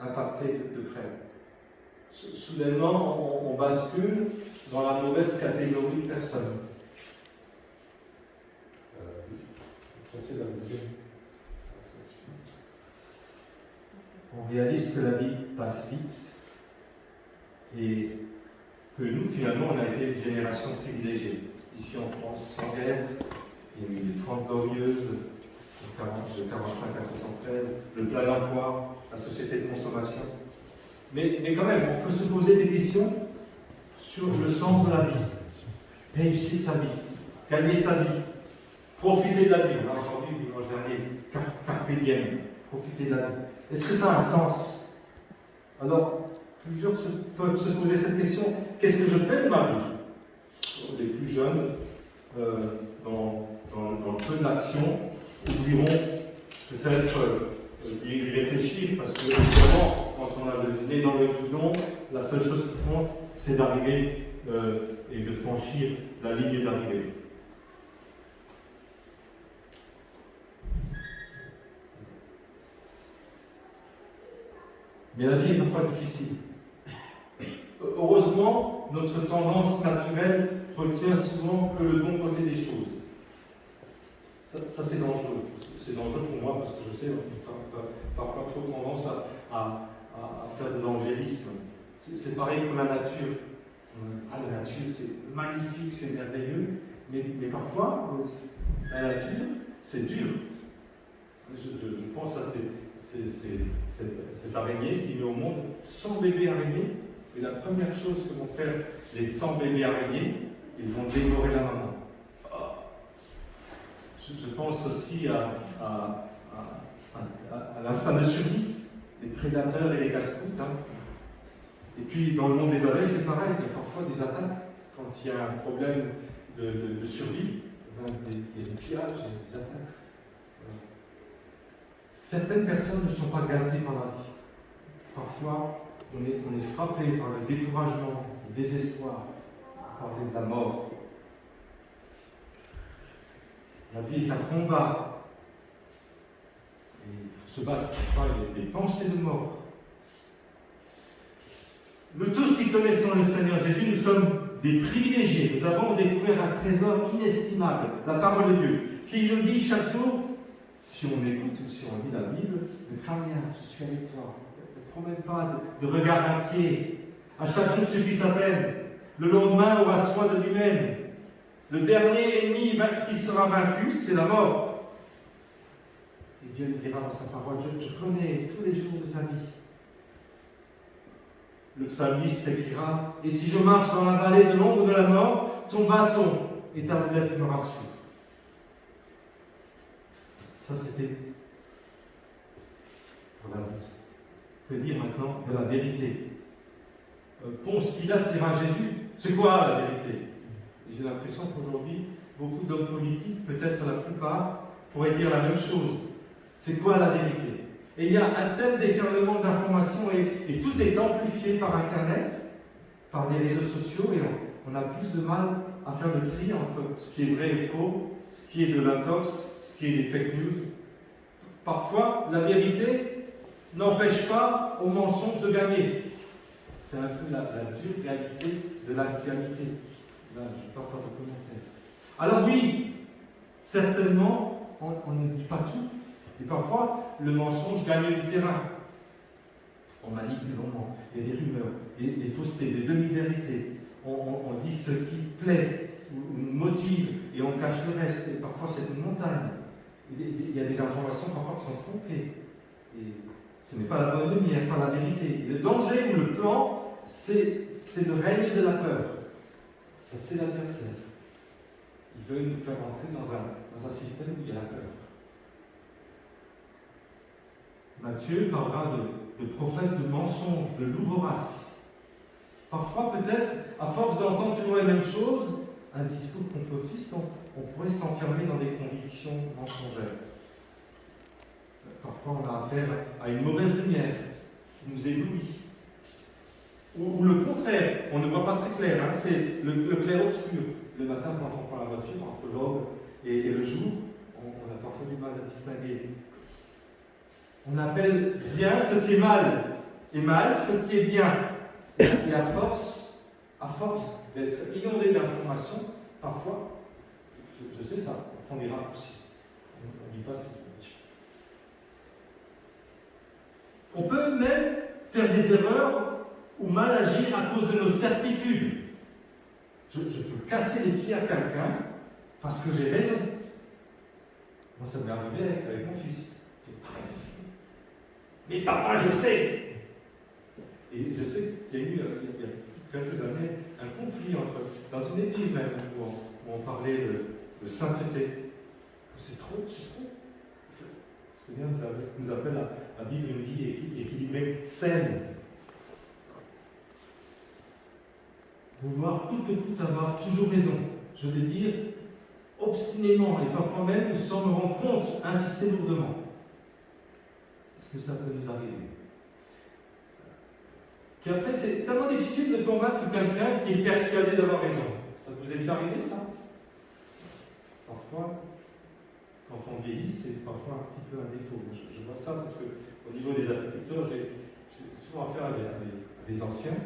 impacté de près. Soudainement, on bascule dans la mauvaise catégorie de personnes. Ça, c'est la deuxième. On réalise que la vie passe vite et que nous, finalement, on a été une génération privilégiée. Ici en France, sans guerre, il y a eu les 30 glorieuses, de 45 à 73, le plein d'emploi, la société de consommation. Mais quand même, on peut se poser des questions sur le sens de la vie. Réussir sa vie, gagner sa vie, profiter de la vie. On a entendu dimanche dernier, carpe diem, profiter de la vie. Est-ce que ça a un sens? Alors, plusieurs peuvent se poser cette question. Qu'est-ce que je fais de ma vie? Les plus jeunes, dans le peu d'action, oublieront peut-être d'y réfléchir, parce que évidemment, quand on a le nez dans le guidon, la seule chose qui compte, c'est d'arriver et de franchir la ligne d'arrivée. Mais la vie est parfois difficile. Heureusement, notre tendance naturelle retient souvent que le bon côté des choses. Ça c'est dangereux. C'est dangereux pour moi parce que je sais qu'on a parfois trop tendance à faire de l'angélisme. C'est pareil pour la nature. La nature, c'est magnifique, c'est merveilleux, mais parfois, la nature, c'est dur. Je pense à cette araignée qui met au monde 100 bébés araignées, et la première chose que vont faire les 100 bébés araignées, ils vont dévorer la maman. Je pense aussi à l'instinct de survie, les prédateurs et les casse-croûtes. Et puis dans le monde des abeilles, c'est pareil, il y a parfois des attaques quand il y a un problème de survie, il y a des pillages, il y a des attaques. Certaines personnes ne sont pas gâtées par la vie. Parfois, on est frappé par le découragement, le désespoir, parler de la mort. La vie est un combat. Et il faut se battre. Parfois, il y a des pensées de mort. Nous tous qui connaissons le Seigneur Jésus, nous sommes des privilégiés. Nous avons découvert un trésor inestimable, la parole de Dieu, qui nous dit chaque jour, si on écoute ou si on lit la Bible, ne crains rien, je suis avec toi. Ne promets pas de regard inquiet. À chaque jour suffit sa peine. Le lendemain aura soin de lui-même. Le dernier ennemi qui sera vaincu, c'est la mort. Et Dieu nous dira dans sa parole, je connais tous les jours de ta vie. Le psalmiste écrira, et si je marche dans la vallée de l'ombre de la mort, ton bâton et ta roulette me rassurent. Ça, c'était pour la vie. Que dire maintenant de la vérité? Ponce Pilate dira à Jésus, c'est quoi la vérité? Et j'ai l'impression qu'aujourd'hui, beaucoup d'hommes politiques, peut-être la plupart, pourraient dire la même chose. C'est quoi la vérité? Et il y a un tel déferlement d'informations et tout est amplifié par Internet, par des réseaux sociaux, et on a plus de mal à faire le tri entre ce qui est vrai et faux, ce qui est de l'intox, ce qui est des fake news. Parfois, la vérité n'empêche pas au mensonge de gagner. C'est un peu la dure réalité de l'actualité. Là, je n'ai pas faire de commentaires. Alors oui, certainement, on ne dit pas tout. Et parfois, le mensonge gagne du terrain. On manipule, il y a des rumeurs, des faussetés, des demi-vérités. On dit ce qui plaît ou motive et on cache le reste. Et parfois, c'est une montagne. Il y a des informations parfois qui sont trompées. Et ce n'est pas la bonne lumière, pas la vérité. Le danger ou le plan, c'est le règne de la peur. Ça, c'est l'adversaire. Il veut nous faire entrer dans un système où il y a la peur. Matthieu parlera de prophètes de mensonges, de loups voraces. Parfois, peut-être, à force d'entendre toujours les mêmes choses, un discours complotiste, on pourrait s'enfermer dans des convictions mensongères. Parfois, on a affaire à une mauvaise lumière qui nous éblouit. Ou le contraire, on ne voit pas très clair, c'est le clair-obscur. Le matin, quand on prend la voiture, entre l'aube et le jour, on a parfois du mal à distinguer. On appelle bien ce qui est mal. et mal ce qui est bien. Et à force d'être inondé d'informations, parfois, je sais ça, on prend des raccourcis. On ne dit pas tout. On peut même faire des erreurs ou mal agir à cause de nos certitudes. Je peux casser les pieds à quelqu'un parce que j'ai raison. Moi, ça m'est arrivé avec mon fils. Arrête de fumer. Mais papa, je sais. Et je sais qu'il y a eu, il y a quelques années, un conflit dans une église même, où on parlait de sainteté. C'est trop. Le Seigneur nous appelle à vivre une vie équilibrée, saine. Vouloir coûte que coûte avoir toujours raison. Je veux dire, obstinément, et parfois même sans me rendre compte, insister lourdement. Est-ce que ça peut nous arriver? Puis après, c'est tellement difficile de convaincre quelqu'un qui est persuadé d'avoir raison. Ça vous est déjà arrivé, ça? Parfois, quand on vieillit, c'est parfois un petit peu un défaut. Je vois ça parce qu'au niveau des agriculteurs, j'ai souvent affaire à des anciens.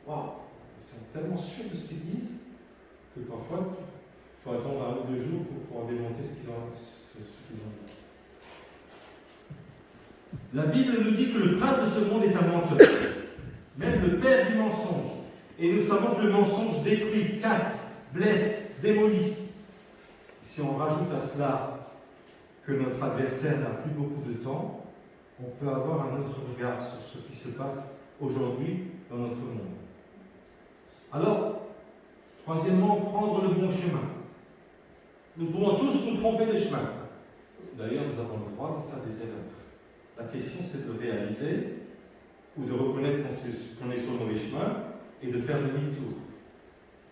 Waouh! Ils sont tellement sûrs de ce qu'ils disent que parfois, il faut attendre 1 ou 2 jours pour pouvoir démonter ce qu'ils ont dit. La Bible nous dit que le prince de ce monde est un menteur, même le père du mensonge. Et nous savons que le mensonge détruit, casse, blesse, démolit. Si on rajoute à cela que notre adversaire n'a plus beaucoup de temps, on peut avoir un autre regard sur ce qui se passe aujourd'hui dans notre monde. Alors, troisièmement, prendre le bon chemin. Nous pouvons tous nous tromper de chemin. D'ailleurs, nous avons le droit de faire des erreurs. La question, c'est de réaliser ou de reconnaître qu'on est sur le mauvais chemin et de faire demi-tour.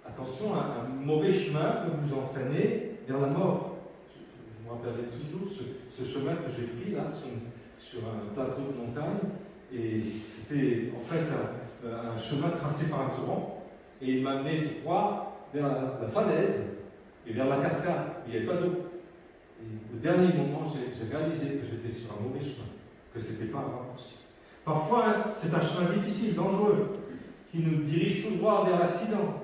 Attention, un mauvais chemin peut vous entraîner vers la mort. Je me rappellerai toujours ce chemin que j'ai pris là, sur un plateau de montagne, et c'était en fait un chemin tracé par un torrent, et il m'a amené droit vers la falaise et vers la cascade. Il n'y avait pas d'eau. Et au dernier moment, j'ai réalisé que j'étais sur un mauvais chemin, que ce n'était pas un raccourci. Parfois, c'est un chemin difficile, dangereux, qui nous dirige tout droit vers l'accident.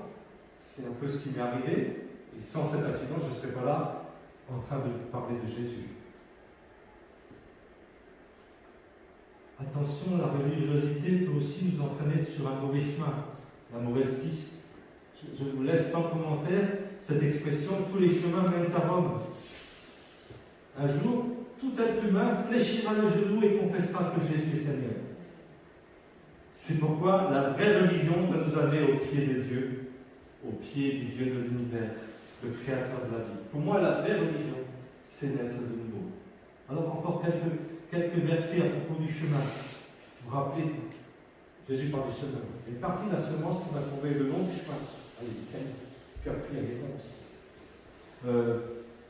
C'est un peu ce qui m'est arrivé, et sans cet accident, je ne serais pas là en train de parler de Jésus. Attention, la religiosité peut aussi nous entraîner sur un mauvais chemin, la mauvaise piste. Je vous laisse sans commentaire cette expression « tous les chemins mènent à Rome ». Un jour, tout être humain fléchira le genou et confessera que Jésus est Seigneur. C'est pourquoi la vraie religion doit nous amener au pied de Dieu, au pied du Dieu de l'univers, le Créateur de la vie. Pour moi, la vraie religion, c'est naître de nouveau. Alors, encore quelques versets à propos du chemin. Vous vous rappelez, Jésus parle du chemin. Une partie de la semence qu'on a trouvée le long du chemin. Allez, puis après, il y a les ronces.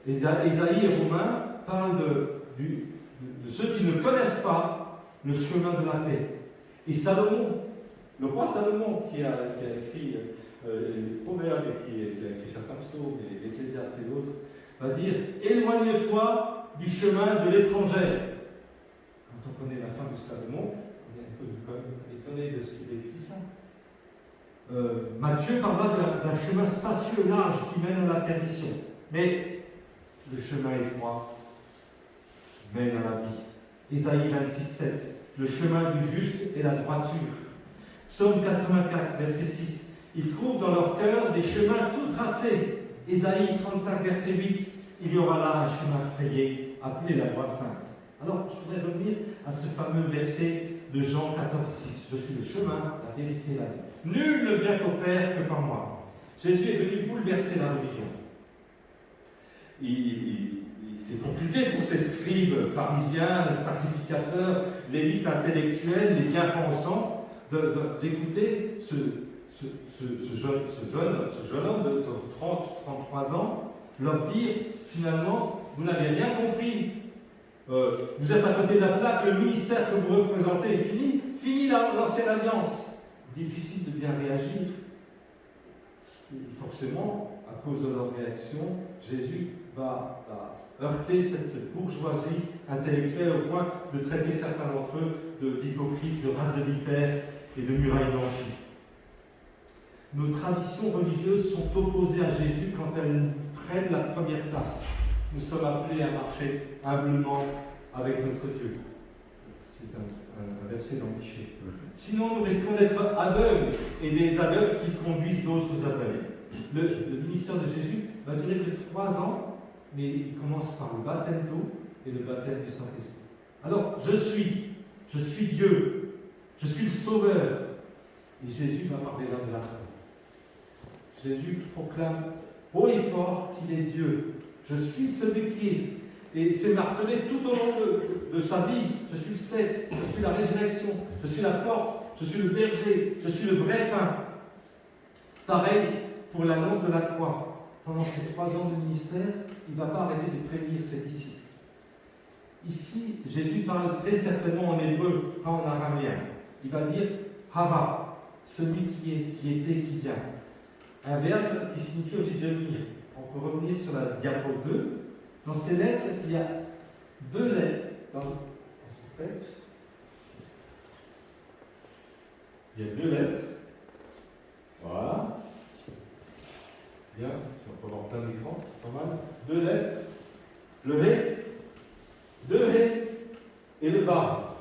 Ésaïe et Romains parlent de ceux qui ne connaissent pas le chemin de la paix. Et Salomon, le roi Salomon, qui a écrit les Proverbes et qui a écrit certains psaumes, l'Ecclésiaste et d'autres, va dire « Éloigne-toi du chemin de l'étrangère ». Quand on connaît la fin de Salomon, on est un peu étonné de ce qu'il écrit ça. Matthieu parla d'un chemin spacieux, large, qui mène à la perdition. Mais le chemin étroit mène à la vie. Ésaïe 26,7. Le chemin du juste est la droiture. Psaume 84, verset 6. Ils trouvent dans leur cœur des chemins tout tracés. Ésaïe 35, verset 8. Il y aura là un chemin frayé, appelé la voie sainte. Alors, je voudrais revenir à ce fameux verset de Jean 14, 6. Je suis le chemin, la vérité et la vie. Nul ne vient au Père que par moi. Jésus est venu bouleverser la religion. C'est compliqué pour ces scribes pharisiens, les sacrificateurs, l'élite intellectuelle, les bien-pensants, d'écouter ce jeune homme de 30-33 ans leur dire finalement, vous n'avez rien compris. Vous êtes à côté de la plaque, le ministère que vous représentez est fini. Fini l'ancienne alliance. Difficile de bien réagir. Et forcément, à cause de leur réaction, Jésus va heurter cette bourgeoisie intellectuelle au point de traiter certains d'entre eux d'hypocrites, de races de vipères et de murailles blanchies. Nos traditions religieuses sont opposées à Jésus quand elles prennent la première place. Nous sommes appelés à marcher humblement avec notre Dieu. C'est un verset dans Michée. Sinon, nous risquons d'être aveugles et des aveugles qui conduisent d'autres aveugles. Le ministère de Jésus va durer que 3 ans, mais il commence par le baptême d'eau et le baptême du Saint-Esprit. Alors, je suis Dieu, je suis le Sauveur. Et Jésus va parler là de la croix. Jésus proclame haut et fort qu'il est Dieu. Je suis celui qui est. Et c'est martelé tout au long de sa vie. Je suis le cep, je suis la résurrection, je suis la porte, je suis le berger, je suis le vrai pain. Pareil pour l'annonce de la croix. Pendant ces 3 ans de ministère, il ne va pas arrêter de prévenir ses disciples. Ici, Jésus parle très certainement en hébreu, pas en araméen. Il va dire Hava, celui qui est, qui était, qui vient. Un verbe qui signifie aussi devenir. On peut revenir sur la diapo 2. Dans ces lettres, il y a 2 lettres dans ce texte. Il y a 2 lettres. Voilà. Bien, si on peut avoir plein d'écran, c'est pas mal. 2 lettres. Le Hé, 2 Hé et le Vav.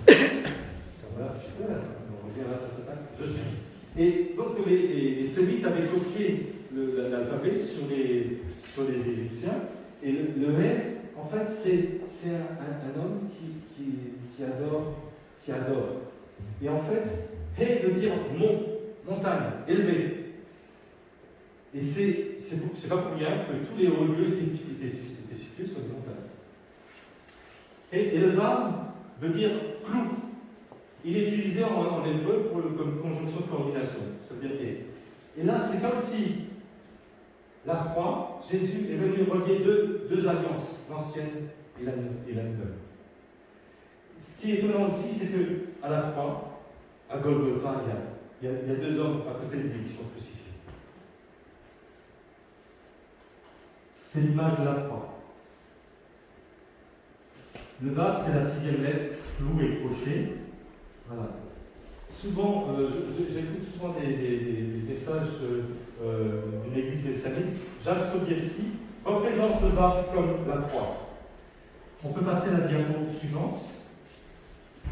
Ça va, super. On revient là, je suis. Et donc les Sémites avaient copié l'alphabet sur les Égyptiens. Et le Hé, en fait, c'est un homme qui adore. Et en fait, Hé veut dire montagne, élevé. Et c'est pas pour rien que tous les hauts lieux étaient situés sur les montagnes. Et le Vav veut dire clou. Il est utilisé en hébreu comme conjonction de coordination. Ça veut dire et là, c'est comme si la croix, Jésus est venu relier deux alliances, l'ancienne et la nouvelle. Ce qui est étonnant aussi, c'est qu'à la croix, à Golgotha, il y a 2 hommes à côté de lui qui sont crucifiés. C'est l'image de la croix. Le Vav, c'est la 6e lettre, clou et crochet. Voilà. Souvent, j'écoute souvent des messages d'une église messianique. Jacques Sobiewski représente le Vav comme la croix. On peut passer à la diapo suivante.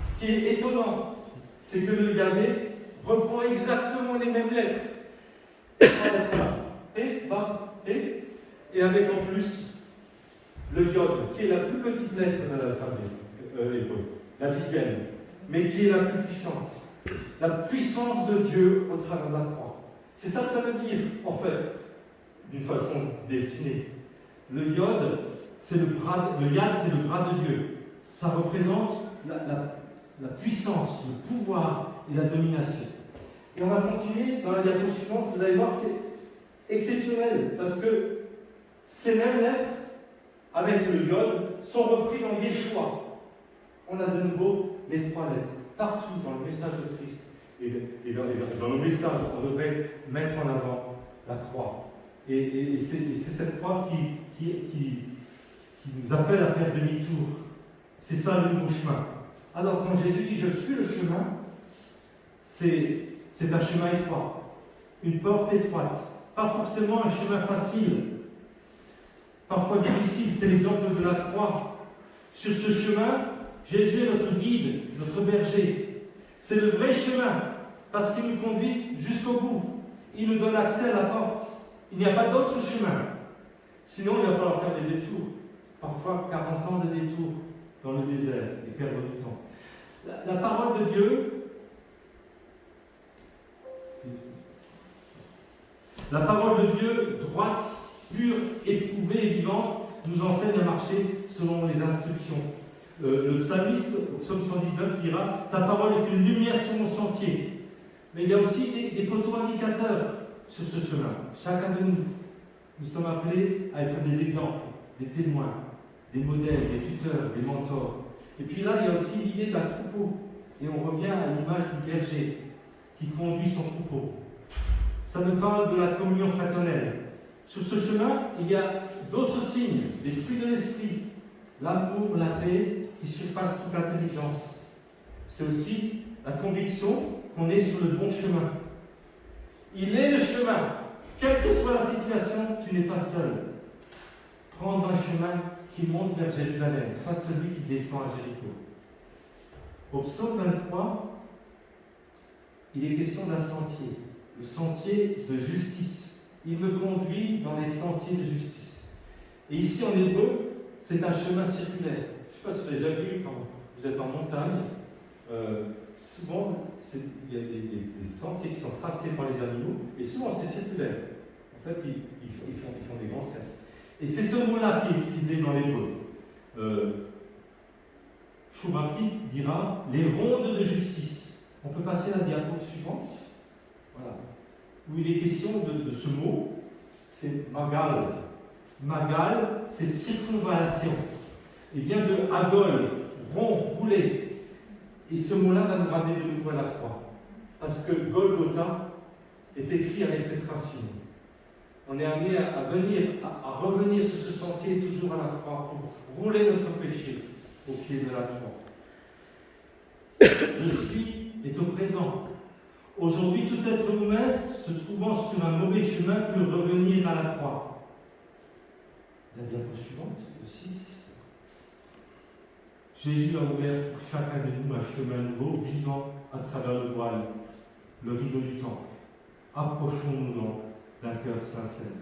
Ce qui est étonnant, c'est que le Yahvé reprend exactement les mêmes lettres. Et Vav, et avec en plus le Yod, qui est la plus petite lettre de l'alphabet hébreu, la 10e, mais qui est la plus puissante. La puissance de Dieu au travers de la croix. C'est ça que ça veut dire, en fait, d'une façon dessinée. Le Yod, c'est le Yad, c'est le bras de Dieu. Ça représente la puissance, le pouvoir et la domination. Et on va continuer dans la diapo suivante. Vous allez voir, c'est exceptionnel, parce que ces mêmes lettres, avec le Yod, sont repris dans Yeshua. On a de nouveau les 3 lettres. Partout dans le message de Christ et dans le message, on devrait mettre en avant la croix. Et c'est cette croix qui nous appelle à faire demi-tour. C'est ça le nouveau chemin. Alors quand Jésus dit « je suis le chemin », c'est un chemin étroit, une porte étroite, pas forcément un chemin facile, parfois difficile, c'est l'exemple de la croix. Sur ce chemin, Jésus est notre guide, notre berger. C'est le vrai chemin, parce qu'il nous conduit jusqu'au bout. Il nous donne accès à la porte. Il n'y a pas d'autre chemin. Sinon, il va falloir faire des détours. Parfois 40 ans de détours dans le désert et perdre du temps. La parole de Dieu, droite, pure, éprouvée et vivante, nous enseigne à marcher selon les instructions. Le psalmiste, au psaume 119, dira « Ta parole est une lumière sur mon sentier ». Mais il y a aussi des poteaux indicateurs sur ce chemin. Chacun de nous sommes appelés à être des exemples, des témoins, des modèles, des tuteurs, des mentors. Et puis là, il y a aussi l'idée d'un troupeau. Et on revient à l'image du berger qui conduit son troupeau. Ça nous parle de la communion fraternelle. Sur ce chemin, il y a d'autres signes, des fruits de l'esprit, l'amour, la paix qui surpasse toute intelligence. C'est aussi la conviction qu'on est sur le bon chemin. Il est le chemin. Quelle que soit la situation, tu n'es pas seul. Prendre un chemin qui monte vers Jérusalem, pas celui qui descend à Jéricho. Au psaume 23, il est question d'un sentier, le sentier de justice. Il me conduit dans les sentiers de justice. Et ici en hébreu, c'est un chemin circulaire. Je ne sais pas si vous avez déjà vu quand vous êtes en montagne, souvent il y a des sentiers qui sont tracés par les animaux, et souvent c'est circulaire. En fait, ils font des grands cercles. Et c'est ce mot-là qui est utilisé dans l'hébreu. Chouraki dira les rondes de justice. On peut passer à la diapo suivante. Voilà. Où il est question de ce mot, c'est magal. Magal, c'est circonvallation. Il vient de agol, rond, roulé. Et ce mot-là va nous ramener de nouveau à la croix. Parce que Golgotha est écrit avec cette racine. On est amené à revenir sur ce sentier toujours à la croix pour rouler notre péché au pied de la croix. Je suis est au présent. Aujourd'hui, tout être humain se trouvant sur un mauvais chemin peut revenir à la croix. La diapo suivante, le 6. Jésus a ouvert pour chacun de nous un chemin nouveau, vivant à travers le voile, le rideau du temple. Approchons-nous donc d'un cœur sincère.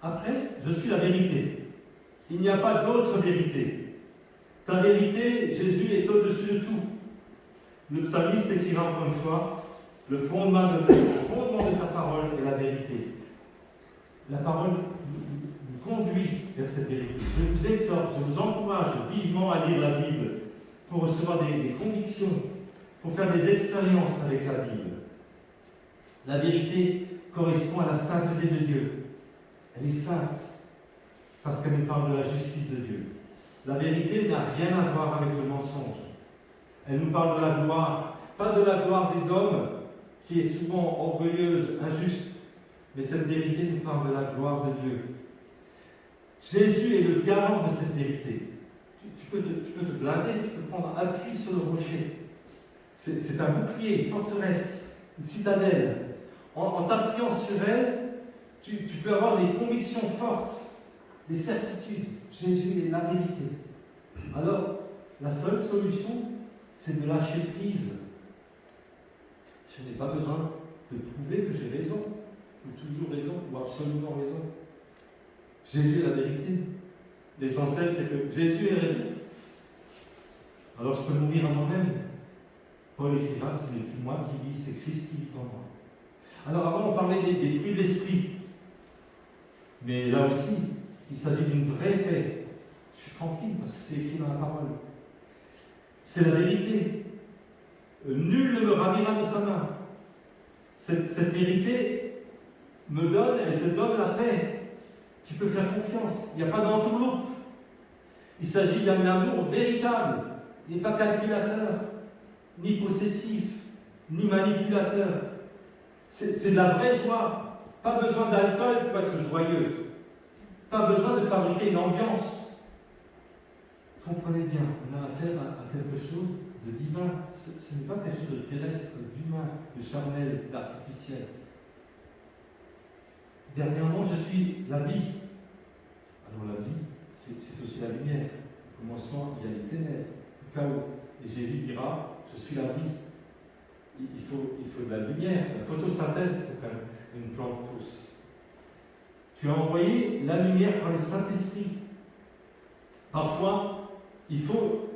Après, je suis la vérité. Il n'y a pas d'autre vérité. Ta vérité, Jésus, est au-dessus de tout. Le psalmiste écrira encore une fois, le fondement de ta parole est la vérité. La parole nous conduit vers cette vérité. Je vous exhorte, je vous encourage vivement à lire la Bible pour recevoir des convictions, pour faire des expériences avec la Bible. La vérité correspond à la sainteté de Dieu. Elle est sainte parce qu'elle nous parle de la justice de Dieu. La vérité n'a rien à voir avec le mensonge. Elle nous parle de la gloire, pas de la gloire des hommes, qui est souvent orgueilleuse, injuste, mais cette vérité nous parle de la gloire de Dieu. Jésus est le garant de cette vérité. Tu peux te blinder, tu peux prendre appui sur le rocher. C'est un bouclier, une forteresse, une citadelle. En t'appuyant sur elle, tu peux avoir des convictions fortes, des certitudes. Jésus est la vérité. Alors, la seule solution, c'est de lâcher prise. Je n'ai pas besoin de prouver que j'ai raison, ou toujours raison, ou absolument raison. Jésus est la vérité. L'essentiel, c'est que Jésus est raison. Alors je peux mourir à moi-même. Paul écrira, ce n'est plus moi qui vis, c'est Christ qui vit en moi. Alors avant, on parlait des fruits de l'esprit. Mais là aussi, il s'agit d'une vraie paix. Je suis tranquille parce que c'est écrit dans la parole. C'est la vérité. Nul ne me ravira de sa main. Cette vérité elle te donne la paix. Tu peux faire confiance. Il n'y a pas d'entourloupe. Il s'agit d'un amour véritable. Il n'est pas calculateur, ni possessif, ni manipulateur. C'est de la vraie joie. Pas besoin d'alcool pour être joyeux. Pas besoin de fabriquer une ambiance. Comprenez bien, on a affaire à quelque chose de divin. Ce n'est pas quelque chose de terrestre, d'humain, de charnel, d'artificiel. Dernièrement, je suis la vie. Alors la vie, c'est aussi la lumière. Au commencement, il y a les ténèbres, le chaos. Et Jésus dira, je suis la vie. Il faut de la lumière, la photosynthèse pour qu'une plante pousse. Tu as envoyé la lumière par le Saint-Esprit. Parfois, il faut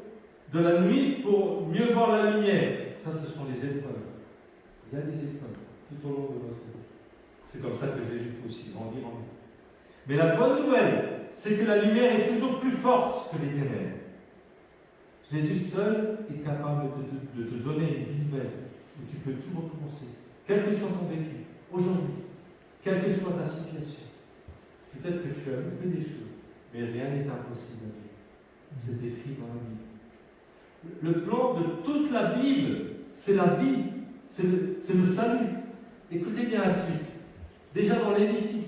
de la nuit pour mieux voir la lumière. Ça, ce sont les épreuves. Il y a des épreuves tout au long de notre vie. C'est comme ça que Jésus peut aussi grandir en nous. Mais la bonne nouvelle, c'est que la lumière est toujours plus forte que les ténèbres. Jésus seul est capable de te donner une vie nouvelle où tu peux tout recommencer. Quel que soit ton vécu, aujourd'hui, quelle que soit ta situation. Peut-être que tu as loupé des choses, mais rien n'est impossible à Dieu. C'est écrit dans la Bible. Le plan de toute la Bible, c'est la vie, c'est le salut. Écoutez bien la suite. Déjà dans Lévitique,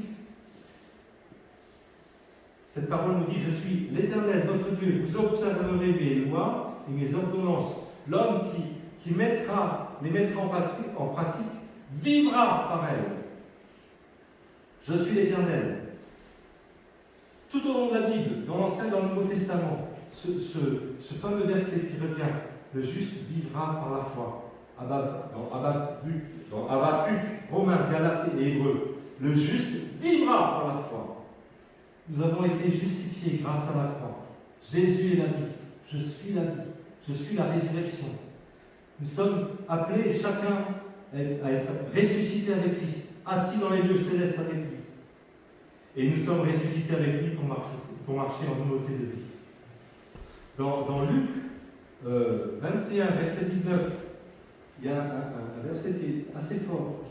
Cette parole nous dit, je suis l'Éternel, votre Dieu, vous observerez mes lois et mes ordonnances. L'homme qui les mettra en pratique vivra par elles. Je suis l'Éternel. Tout au long de la Bible, dans l'Ancien et dans le Nouveau Testament, ce fameux verset qui revient, le juste vivra par la foi. Dans Habakkuk, Romains, Galates et Hébreux, le juste vivra par la foi. Nous avons été justifiés grâce à la croix. Jésus est la vie. Je suis la vie. Je suis la résurrection. Nous sommes appelés chacun à être ressuscités avec Christ, assis dans les lieux célestes avec lui. Et nous sommes ressuscités avec lui pour marcher en nouveauté de vie. Dans Luc 21, verset 19, il y a un verset qui est assez fort,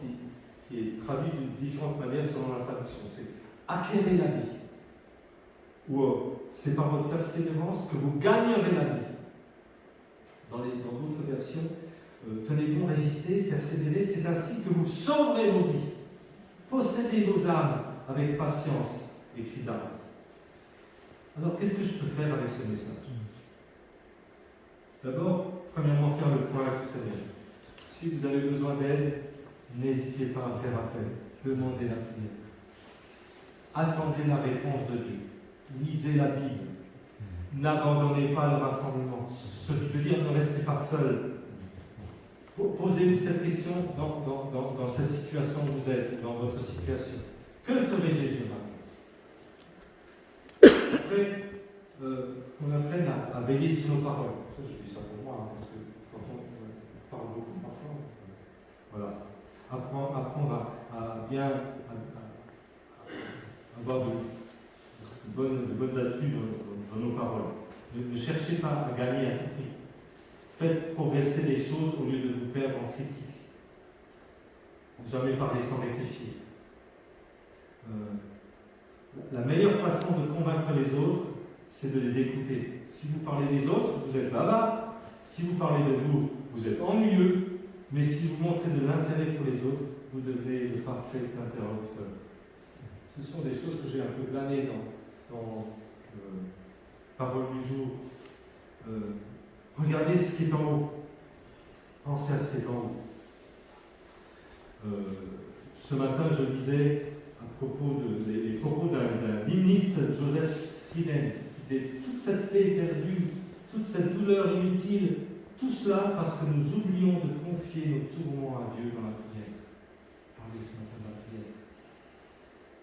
qui est traduit de différentes manières selon la traduction. C'est « acquérez la vie » ou « c'est par votre persévérance que vous gagnerez la vie ». Dans d'autres versions, tenez bon, résistez, persévérez, c'est ainsi que vous sauverez vos vies. Possédez vos âmes avec patience, écrit David. Alors, qu'est-ce que je peux faire avec ce message? D'abord, premièrement, faire le point avec le Seigneur. Si vous avez besoin d'aide, n'hésitez pas à faire appel. Demandez la prière. Attendez la réponse de Dieu. Lisez la Bible. N'abandonnez pas le rassemblement. Ce qui veut dire ne restez pas seul. Posez-vous cette question dans cette situation où vous êtes, dans votre situation. Que ferait Jésus à ma place? Après, qu'on apprenne à veiller sur nos paroles. Ça, je dis ça pour moi, parce que quand on parle beaucoup parfois, voilà. Apprendre à bien avoir de bonnes attitudes dans nos paroles. Ne cherchez pas à gagner à tout prix. Faites progresser les choses au lieu de vous perdre en critique. Jamais parler sans réfléchir. La meilleure façon de convaincre les autres, c'est de les écouter. Si vous parlez des autres, vous êtes bavard. Si vous parlez de vous, vous êtes ennuyeux. Mais si vous montrez de l'intérêt pour les autres, vous devenez le parfait interlocuteur. Ce sont des choses que j'ai un peu glanées dans Parole du jour. Regardez ce qui est en haut. Pensez à ce qui est en haut. Ce matin, je lisais les propos d'un hymniste, Joseph Strident, qui disait toute cette paix perdue, toute cette douleur inutile, tout cela parce que nous oublions de confier nos tourments à Dieu dans la prière. Parlez ce matin de la prière.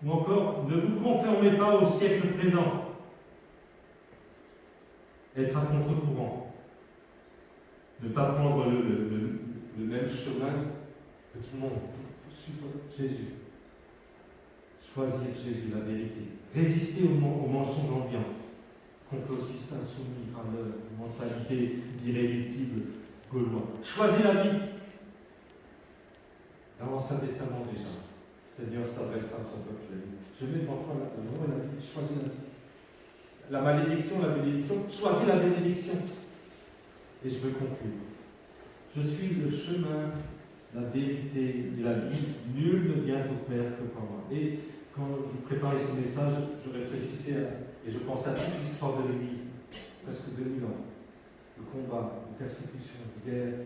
Ou encore, ne vous conformez pas au siècle présent. Être à contre-courant. Ne pas prendre le même chemin que tout le monde. Il faut suivre Jésus. Choisir Jésus, la vérité. Résister au mensonge ambiant. Complotiste insoumis par leur mentalité d'irréductible gaulois. Choisir la vie. Dans l'Ancien Testament déjà, le Seigneur s'adressera à son peuple. Je mets devant toi la mort et la vie. Choisis la vie. La bénédiction, choisis la bénédiction. Et je veux conclure. Je suis le chemin, la vérité et la vie. Nul ne vient au Père que par moi. Et quand je préparais ce message, je réfléchissais et je pensais à toute l'histoire de l'Église. Presque 2000 ans. De combats, de persécutions, de guerres,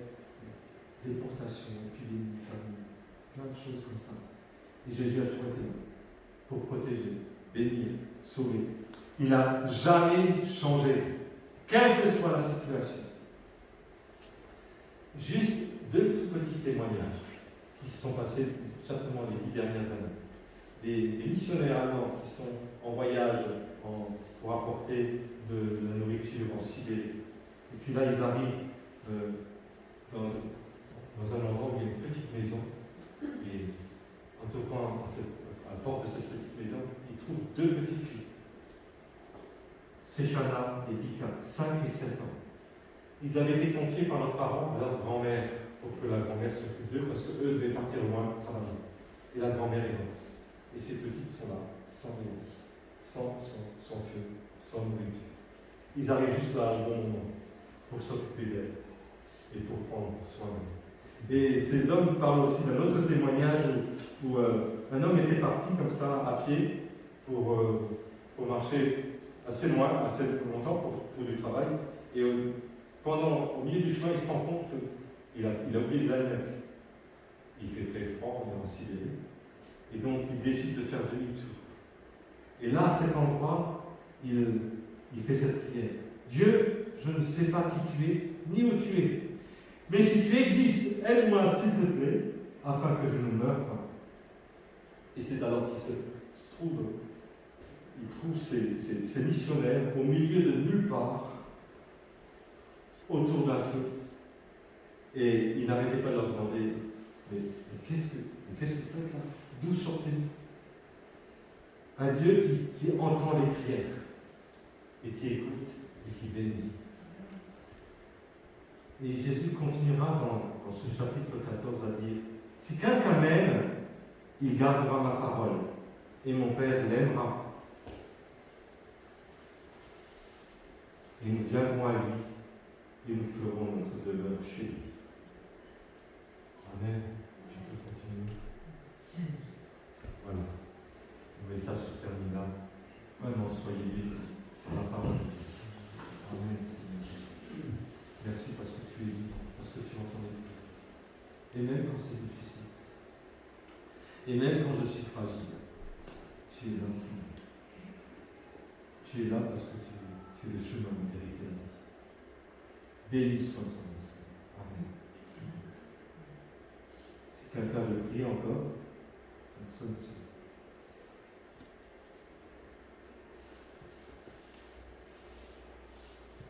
de déportations, épidémies, famine. Plein de choses comme ça. Et Jésus a toujours été là pour protéger, bénir, sauver. Il n'a jamais changé, quelle que soit la situation. Juste deux tout petits témoignages qui se sont passés certainement les 10 dernières années. Des missionnaires allemands qui sont en voyage pour apporter de la nourriture en Sibérie. Et puis là, ils arrivent dans un endroit où il y a une petite maison. Et en toquant à la porte de cette petite maison, ils trouvent deux petites filles. Séchana et Vika, 5 et 7 ans. Ils avaient été confiés par leurs parents à leur grand-mère pour que la grand-mère s'occupe d'eux parce qu'eux devaient partir loin travailler. Et la grand-mère est morte. Et ces petites sont là, sans rien, sans feu, sans nourriture. Ils arrivent juste là au bon moment pour s'occuper d'elles et pour prendre soin d'elles. Et ces hommes parlent aussi d'un autre témoignage où un homme était parti comme ça à pied pour faut marcher assez loin, assez longtemps pour du travail. Et au milieu du chemin, il se rend compte qu'il a oublié les allumettes. Il fait très froid, on est en Sibérie. Et donc, il décide de faire demi-tour. Et là, à cet endroit, il fait cette prière. Dieu, je ne sais pas qui tu es, ni où tu es. Mais si tu existes, aide-moi, s'il te plaît, afin que je ne meure pas. Et c'est alors qu'il trouve ces missionnaires au milieu de nulle part, autour d'un feu. Et il n'arrêtait pas de leur demander, mais qu'est-ce que vous faites là? D'où sortez-vous? Un Dieu qui entend les prières, et qui écoute, et qui bénit. Et Jésus continuera dans ce chapitre 14 à dire, si quelqu'un m'aime, il gardera ma parole, et mon Père l'aimera. Et nous viendrons à lui, et nous ferons notre demeure chez lui. Amen. Je peux continuer. Voilà. Le message se termine là. Vraiment, soyez bénis par la parole de Dieu. Amen, Seigneur. Merci parce que tu es vivant, parce que tu entends les prières. Et même quand c'est difficile. Et même quand je suis fragile, tu es là, Seigneur. Tu es là parce que tu es le chemin de vérité de la vie. Béni soit ton nom, Seigneur. Amen. Si quelqu'un veut prier encore, personne ne se